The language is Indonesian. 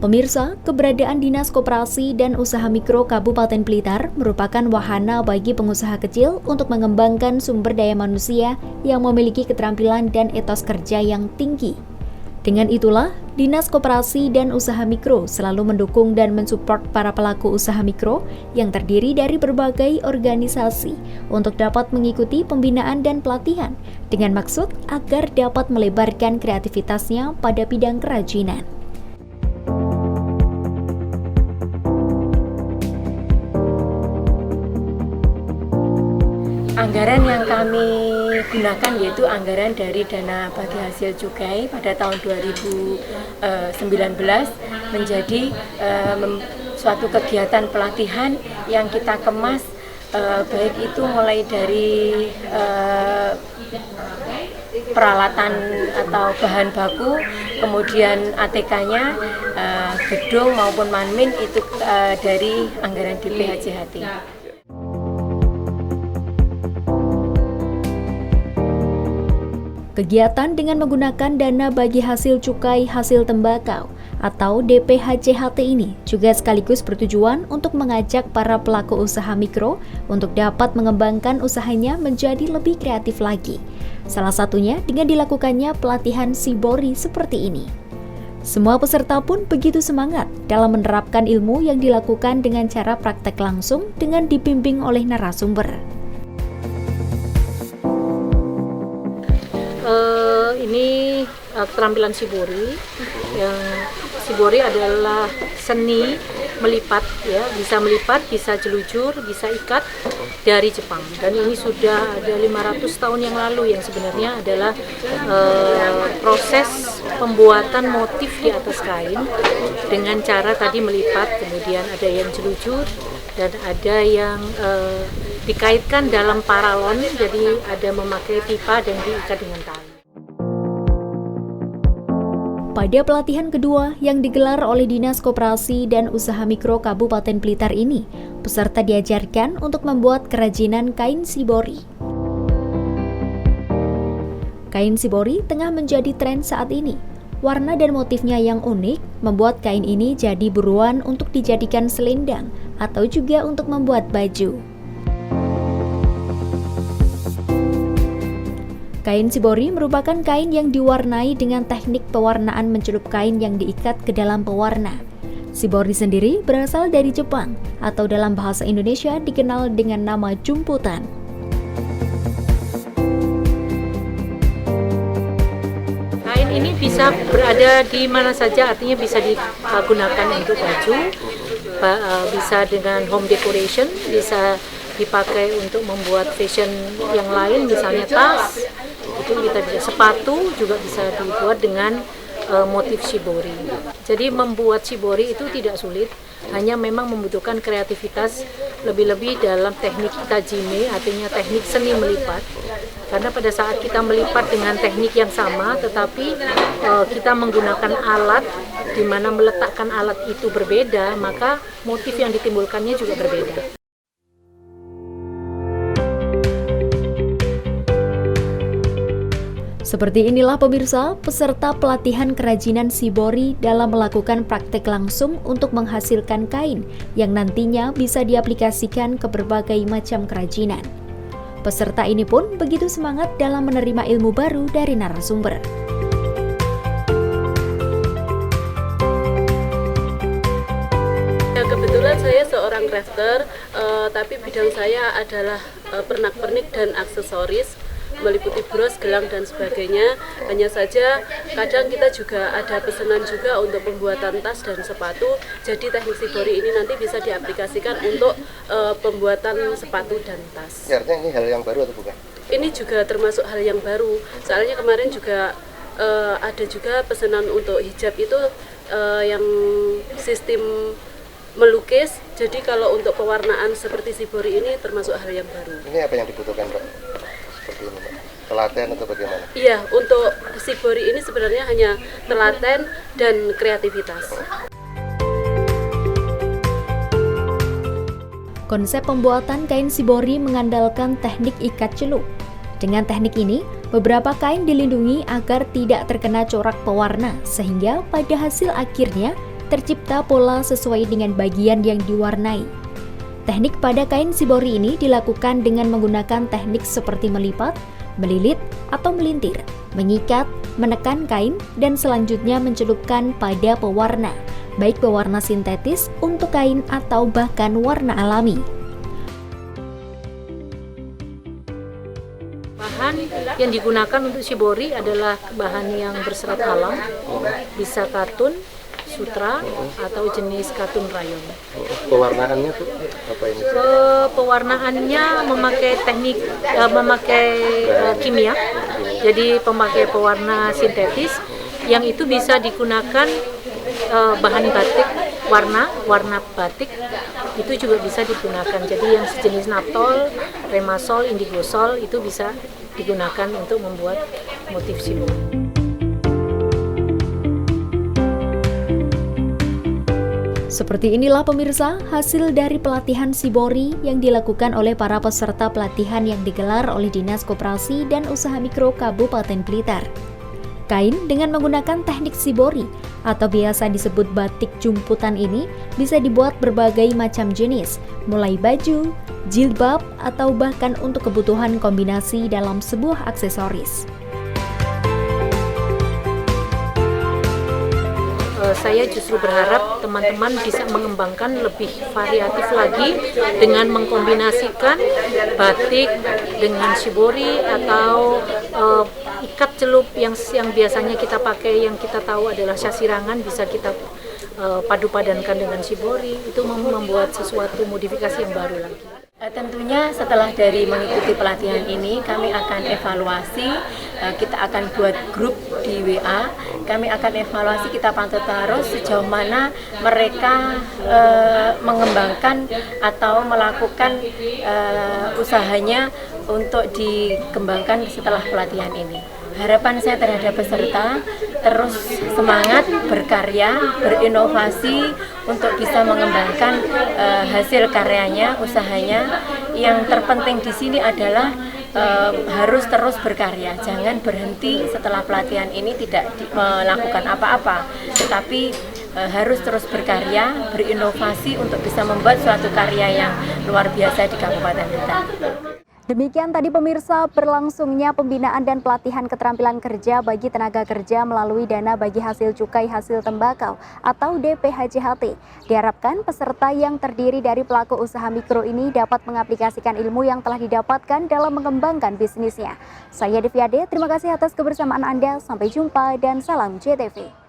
Pemirsa, keberadaan Dinas Koperasi dan Usaha Mikro Kabupaten Blitar merupakan wahana bagi pengusaha kecil untuk mengembangkan sumber daya manusia yang memiliki keterampilan dan etos kerja yang tinggi. Dengan itulah, Dinas Koperasi dan Usaha Mikro selalu mendukung dan mensupport para pelaku usaha mikro yang terdiri dari berbagai organisasi untuk dapat mengikuti pembinaan dan pelatihan dengan maksud agar dapat melebarkan kreativitasnya pada bidang kerajinan. Anggaran yang kami gunakan yaitu anggaran dari dana bagi hasil cukai pada tahun 2019 menjadi suatu kegiatan pelatihan yang kita kemas baik itu mulai dari peralatan atau bahan baku, kemudian ATK-nya, gedung maupun manmin itu dari anggaran DPHJHT. Kegiatan dengan menggunakan dana bagi hasil cukai hasil tembakau atau DPHJHT ini juga sekaligus bertujuan untuk mengajak para pelaku usaha mikro untuk dapat mengembangkan usahanya menjadi lebih kreatif lagi. Salah satunya dengan dilakukannya pelatihan Shibori seperti ini. Semua peserta pun begitu semangat dalam menerapkan ilmu yang dilakukan dengan cara praktek langsung dengan dibimbing oleh narasumber. Ini keterampilan Shibori. Yang Shibori adalah seni melipat, ya, bisa melipat, bisa jelujur, bisa ikat dari Jepang. Dan ini sudah ada 500 tahun yang lalu, yang sebenarnya adalah proses pembuatan motif di atas kain dengan cara tadi melipat, kemudian ada yang jelujur dan ada yang dikaitkan dalam paralon, jadi ada memakai pipa dan diikat dengan tali. Pada pelatihan kedua yang digelar oleh Dinas Koperasi dan Usaha Mikro Kabupaten Blitar ini, peserta diajarkan untuk membuat kerajinan kain Shibori. Kain Shibori tengah menjadi tren saat ini. Warna dan motifnya yang unik membuat kain ini jadi buruan untuk dijadikan selendang atau juga untuk membuat baju. Kain Shibori merupakan kain yang diwarnai dengan teknik pewarnaan mencelup kain yang diikat ke dalam pewarna. Shibori sendiri berasal dari Jepang atau dalam bahasa Indonesia dikenal dengan nama jumputan. Kain ini bisa berada di mana saja, artinya bisa digunakan untuk baju, bisa dengan home decoration, bisa dipakai untuk membuat fashion yang lain, misalnya tas, itu kita bisa, sepatu juga bisa dibuat dengan motif Shibori. Jadi membuat Shibori itu tidak sulit, hanya memang membutuhkan kreativitas lebih-lebih dalam teknik tajime, artinya teknik seni melipat. Karena pada saat kita melipat dengan teknik yang sama, tetapi kita menggunakan alat, di mana meletakkan alat itu berbeda, maka motif yang ditimbulkannya juga berbeda. Seperti inilah pemirsa, peserta pelatihan kerajinan Shibori dalam melakukan praktek langsung untuk menghasilkan kain yang nantinya bisa diaplikasikan ke berbagai macam kerajinan. Peserta ini pun begitu semangat dalam menerima ilmu baru dari narasumber. Kebetulan saya seorang crafter, tapi bidang saya adalah pernak-pernik dan aksesoris, meliputi bros, gelang, dan sebagainya. Hanya saja kadang kita juga ada pesanan juga untuk pembuatan tas dan sepatu. Jadi teknik Shibori ini nanti bisa diaplikasikan untuk pembuatan sepatu dan tas. Ya, artinya ini hal yang baru atau bukan? Ini juga termasuk hal yang baru. Soalnya kemarin juga ada juga pesanan untuk hijab itu yang sistem melukis. Jadi kalau untuk pewarnaan seperti Shibori ini termasuk hal yang baru. Ini apa yang dibutuhkan, Pak? Seperti ini, Pak? Telaten atau bagaimana? Iya, untuk Shibori ini sebenarnya hanya telaten dan kreativitas. Konsep pembuatan kain Shibori mengandalkan teknik ikat celup. Dengan teknik ini, beberapa kain dilindungi agar tidak terkena corak pewarna, sehingga pada hasil akhirnya tercipta pola sesuai dengan bagian yang diwarnai. Teknik pada kain shibori ini dilakukan dengan menggunakan teknik seperti melipat, melilit, atau melintir, mengikat, menekan kain, dan selanjutnya mencelupkan pada pewarna, baik pewarna sintetis untuk kain atau bahkan warna alami. Bahan yang digunakan untuk shibori adalah bahan yang berserat alam, bisa katun, sutra, atau jenis katun rayon. Pewarnaannya tuh apa ini? Pewarnaannya memakai teknik, kimia, jadi pemakai pewarna sintetis yang itu bisa digunakan bahan batik, warna batik itu juga bisa digunakan. Jadi yang sejenis naptol, remasol, indigosol itu bisa digunakan untuk membuat motif shibori. Seperti inilah pemirsa hasil dari pelatihan shibori yang dilakukan oleh para peserta pelatihan yang digelar oleh Dinas Koperasi dan Usaha Mikro Kabupaten Blitar. Kain dengan menggunakan teknik shibori atau biasa disebut batik jumputan ini bisa dibuat berbagai macam jenis, mulai baju, jilbab, atau bahkan untuk kebutuhan kombinasi dalam sebuah aksesoris. Saya justru berharap teman-teman bisa mengembangkan lebih variatif lagi dengan mengkombinasikan batik dengan shibori atau ikat celup yang biasanya kita pakai, yang kita tahu adalah syasirangan, bisa kita padu-padankan dengan shibori. Itu membuat sesuatu modifikasi yang baru lagi. Tentunya setelah dari mengikuti pelatihan ini kami akan evaluasi, kita akan buat grup di WA, kami akan evaluasi, kita pantau terus sejauh mana mereka mengembangkan atau melakukan usahanya untuk dikembangkan setelah pelatihan ini. Harapan saya terhadap peserta terus semangat berkarya, berinovasi untuk bisa mengembangkan hasil karyanya, usahanya. Yang terpenting di sini adalah harus terus berkarya, jangan berhenti setelah pelatihan ini tidak melakukan apa-apa, tetapi harus terus berkarya, berinovasi untuk bisa membuat suatu karya yang luar biasa di Kabupaten Blitar. Demikian tadi pemirsa berlangsungnya pembinaan dan pelatihan keterampilan kerja bagi tenaga kerja melalui Dana Bagi Hasil Cukai Hasil Tembakau atau DPHJHT. Diharapkan peserta yang terdiri dari pelaku usaha mikro ini dapat mengaplikasikan ilmu yang telah didapatkan dalam mengembangkan bisnisnya. Saya Deviade, terima kasih atas kebersamaan Anda. Sampai jumpa dan salam JTV.